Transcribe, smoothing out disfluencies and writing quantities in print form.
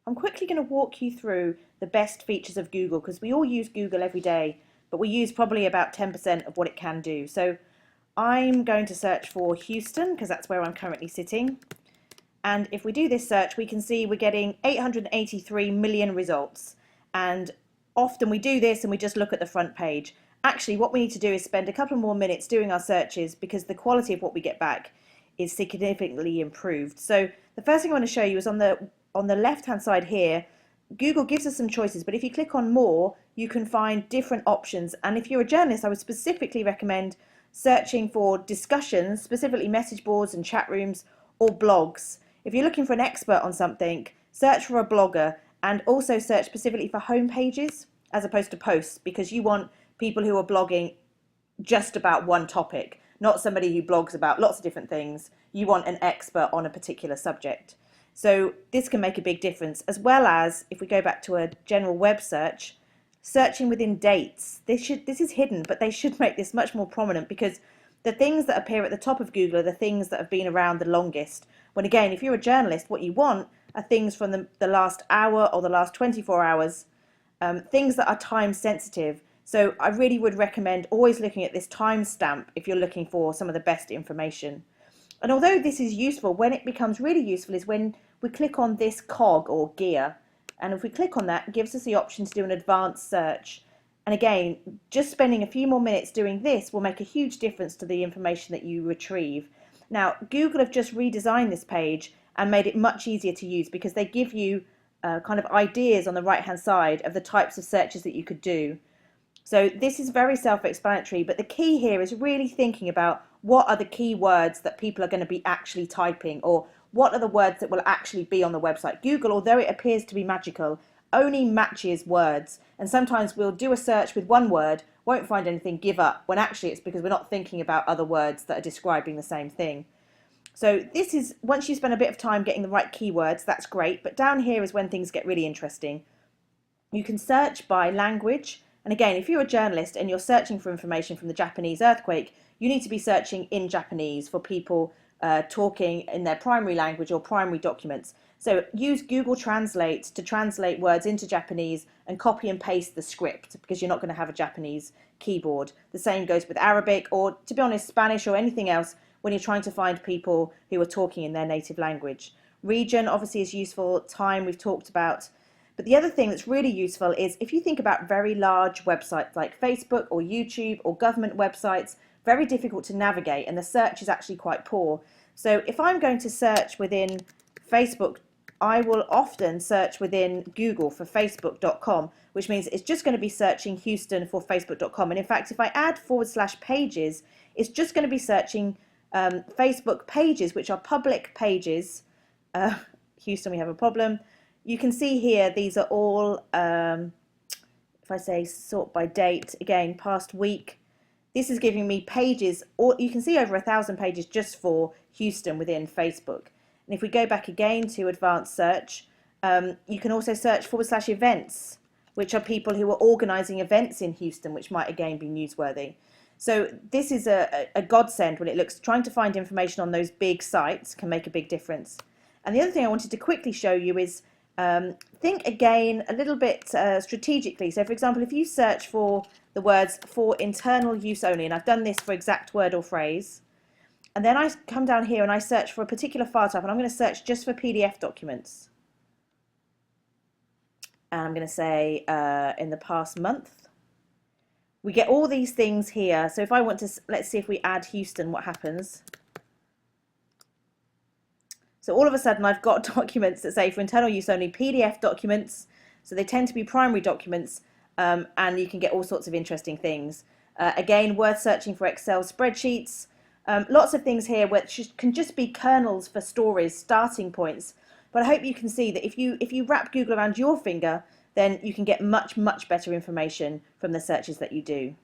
I'm quickly going to walk you through the best features of Google because we all use Google every day, but we use probably about 10% of what it can do. So I'm going to search for Houston because that's where I'm currently sitting. And if we do this search, we can see we're getting 883 million results. And often we do this and we just look at the front page. Actually, what we need to do is spend a couple more minutes doing our searches because the quality of what we get back is significantly improved. So the first thing I want to show you is on the left-hand side here, Google gives us some choices, but if you click on more, you can find different options. And if you're a journalist, I would specifically recommend searching for discussions, specifically message boards and chat rooms or blogs. If you're looking for an expert on something, search for a blogger and also search specifically for home pages as opposed to posts, because you want people who are blogging just about one topic, not somebody who blogs about lots of different things. You want an expert on a particular subject. So this can make a big difference, as well as if we go back to a general web search, searching within dates. This is hidden, but they should make this much more prominent because the things that appear at the top of Google are the things that have been around the longest. When again, if you're a journalist, what you want are things from the last hour or the last 24 hours, things that are time sensitive. So I really would recommend always looking at this timestamp if you're looking for some of the best information. And although this is useful, when it becomes really useful is when we click on this cog or gear. And if we click on that, it gives us the option to do an advanced search. And again, just spending a few more minutes doing this will make a huge difference to the information that you retrieve. Now, Google have just redesigned this page and made it much easier to use because they give you kind of ideas on the right-hand side of the types of searches that you could do. So this is very self-explanatory, but the key here is really thinking about what are the key words that people are going to be actually typing, or what are the words that will actually be on the website. Google, although it appears to be magical, only matches words. And sometimes we'll do a search with one word, won't find anything, give up, when actually it's because we're not thinking about other words that are describing the same thing. So this is, once you spend a bit of time getting the right keywords, that's great. But down here is when things get really interesting. You can search by language. And again, if you're a journalist and you're searching for information from the Japanese earthquake, you need to be searching in Japanese for people talking in their primary language or primary documents. So use Google Translate to translate words into Japanese and copy and paste the script because you're not going to have a Japanese keyboard. The same goes with Arabic or, to be honest, Spanish or anything else when you're trying to find people who are talking in their native language. Region obviously is useful, time we've talked about. But the other thing that's really useful is if you think about very large websites like Facebook or YouTube or government websites, very difficult to navigate and the search is actually quite poor. So if I'm going to search within Facebook, I will often search within Google for facebook.com, which means it's just going to be searching Houston for facebook.com. And in fact, if I add /pages, it's just going to be searching Facebook pages, which are public pages. Houston, we have a problem. You can see here, these are all, if I say sort by date, again, past week, this is giving me pages, or you can see over 1,000 pages just for Houston within Facebook. And if we go back again to advanced search, you can also search /events, which are people who are organising events in Houston, which might again be newsworthy. So this is a godsend when it looks, trying to find information on those big sites can make a big difference. And the other thing I wanted to quickly show you is think again a little bit strategically. So for example, if you search for the words for internal use only, and I've done this for exact word or phrase, and then I come down here and I search for a particular file type, and I'm going to search just for PDF documents. And I'm going to say in the past month. We get all these things here. So if I want to, let's see if we add Houston, what happens. So all of a sudden I've got documents that say for internal use only, PDF documents. So they tend to be primary documents and you can get all sorts of interesting things. Again, worth searching for Excel spreadsheets. Lots of things here which can just be kernels for stories, starting points. But I hope you can see that if you wrap Google around your finger, then you can get much, much better information from the searches that you do.